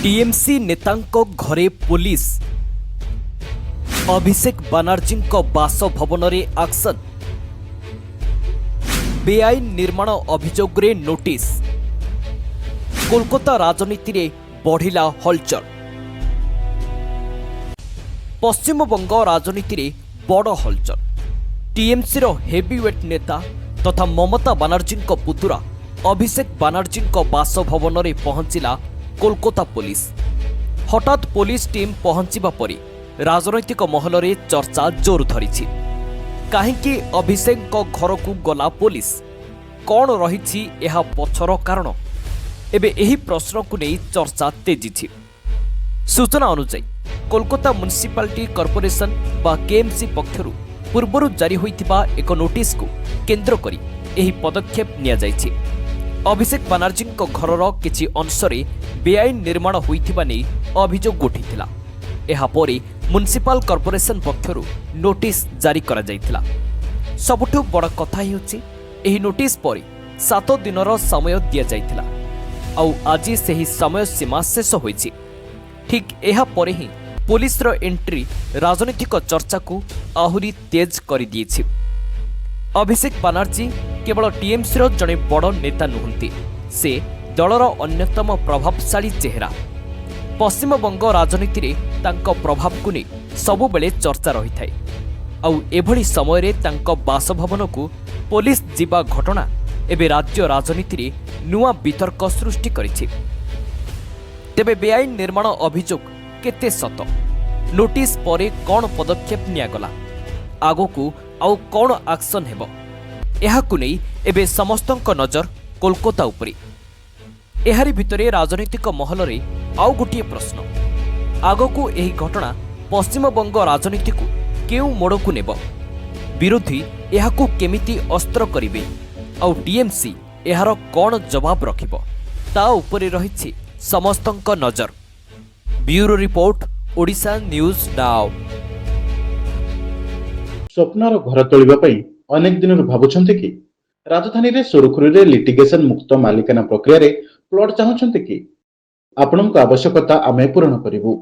TMC नेतांको घरे police अभिषेक बानर्जी बासभवन रे action बेआईन निर्माण अभियोग रे नोटिस कोलकाता राजनीति रे बढ़िला हलचल पश्चिमबंग राजनीति रे बड़ हलचल टीएमसी रो हेवीवेट नेता तथा ममता बानर्जी पुतुरा अभिषेक बानर्जी बासभवन रे पहुंचिला कोलकाता पुलिस। हठात पुलिस टीम पहुंचवा परी राजनैतिक महल रे चर्चा जोर धरिछि। काहेकि अभिषेक घर को गला पुलिस कौन रही यह पछर कारण एबे एही प्रश्न को नहीं चर्चा तेजिछि। सूचना अनुसार कोलकाता म्युनिसिपालिटी कॉर्पोरेशन बा केएमसी पक्षरु पूर्वरु जारी होइतिबा एक नोटिस को केंद्र करी एही पदक्षेप निया जाइछि। अभिषेक बानर्जी घरर किछि अंशरे बेआईन निर्माण होइथिबा नै अभियोग उठिथिला। एहा परे म्युनिसिपल कॉर्पोरेशन पक्षरु नोटिस जारी करा जाइथिला। सबुठु बड़ कथा हेउछि एही नोटिस परे 7 दिनर समय दिया जाइथिला आउ आज सेही समय सीमा शेष होइछि। ठीक एहा परे ही पुलिस रो एंट्री राजनीतिक चर्चा को आहुरी तेज कर दिएछि। अभिषेक बानर्जी केवल टीएमसी रो जड़े बड़ नेता नुहंती, से दलर अन्यतम प्रभावशाली चेहरा। पश्चिमबंग राजनीति रे तांको प्रभाव को नहीं सबुबेले चर्चा रही थाए। आउ एभली समय रे तांको बासभवन को पुलिस जीवा घटना एबे राज्य राजनीति रे नुआ वितर्क सृष्टि करिछि। तेबे बेआईन निर्माण अभियोग केते सत, नोटिस परे कौन पदक्षेप नियागला, आगोकू आउ कौन एक्शन हेबो, एहाकु नै एबे समस्तंक नजर कोलकाता उपरे। एहारी भितरे राजनीतिक महल रे आउ गोटिए प्रश्न, आगोकू एही घटना पश्चिमबंग राजनीति को केउ मोड़कू नेब, विरोधी एहाकू केमिति अस्त्र करिवे आउ टीएमसी एहार कौन जवाब रखिबो, ता उपरे रहिछि समस्तंक नजर। Bureau report, Odisha news now. स्वप्नर घर तोलिबा पई अनेक दिन भाबुछन्ते कि राजधानी रे सुरखुरी लिटिगेशन मुक्त मालिकाना प्रक्रिया रे प्लॉट चाहुछन्ते कि आपणक आवश्यकता आमे पूर्ण करिवु।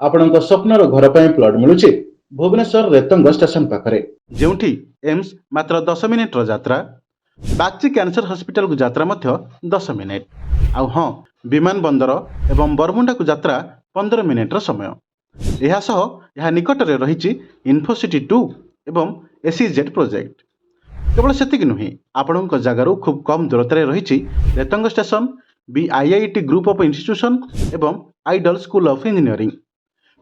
आपणक स्वप्नर घर पई प्लॉट मिलुछि भुवनेश्वर रेतंग स्टेशन पाखरे, जेउठी एम्स मात्र 10 मिनिट रो यात्रा, बागची कैंसर हॉस्पिटल को यात्रा मध्य 10 मिनिट, आउ हां विमान बंदर एवं बरमुंडा को यात्रा 15 मिनिट रो समय। एहा सह यह निकट रे रहिछि इन्फोसिटी 2 एवं एसीजेड प्रोजेक्ट। केवल सेतिक नुहे, आपणक जगारू खूब कम दूरतार रही रेतंग स्टेशन, बीआईआईटी ग्रुप ऑफ इंस्टीट्यूशन एवं आइडल स्कूल ऑफ इंजीनियरिंग।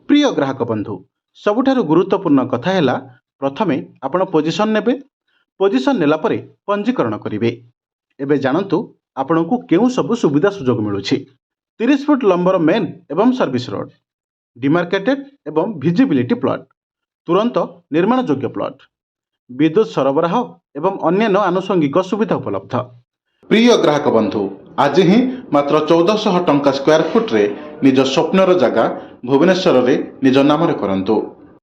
प्रिय ग्राहक बंधु, सबुठारु गुरुत्वपूर्ण कथा हैला प्रथमे आपण पोजिशन नेबे, पोजिशन नेला परे पंजीकरण करिवे। एबे जानंतु आपणकू केउ सब सुविधा सुजोग मिलुछि। 30 फुट लंबर मेन एवं सर्विस रोड, डिमार्केटेड एवं विजिबिलिटी प्लॉट, तुरंत निर्माण योग्य प्लॉट, विद्युत सरबराह एवं अन्यान्य आनुषंगिक सुविधा उपलब्ध। प्रिय ग्राहक बंधु, आज ही मात्र 1400 टंका स्क्वायर फुट रे निज स्वप्नर जगह भुवनेश्वर रे निज नाम रे करंतु।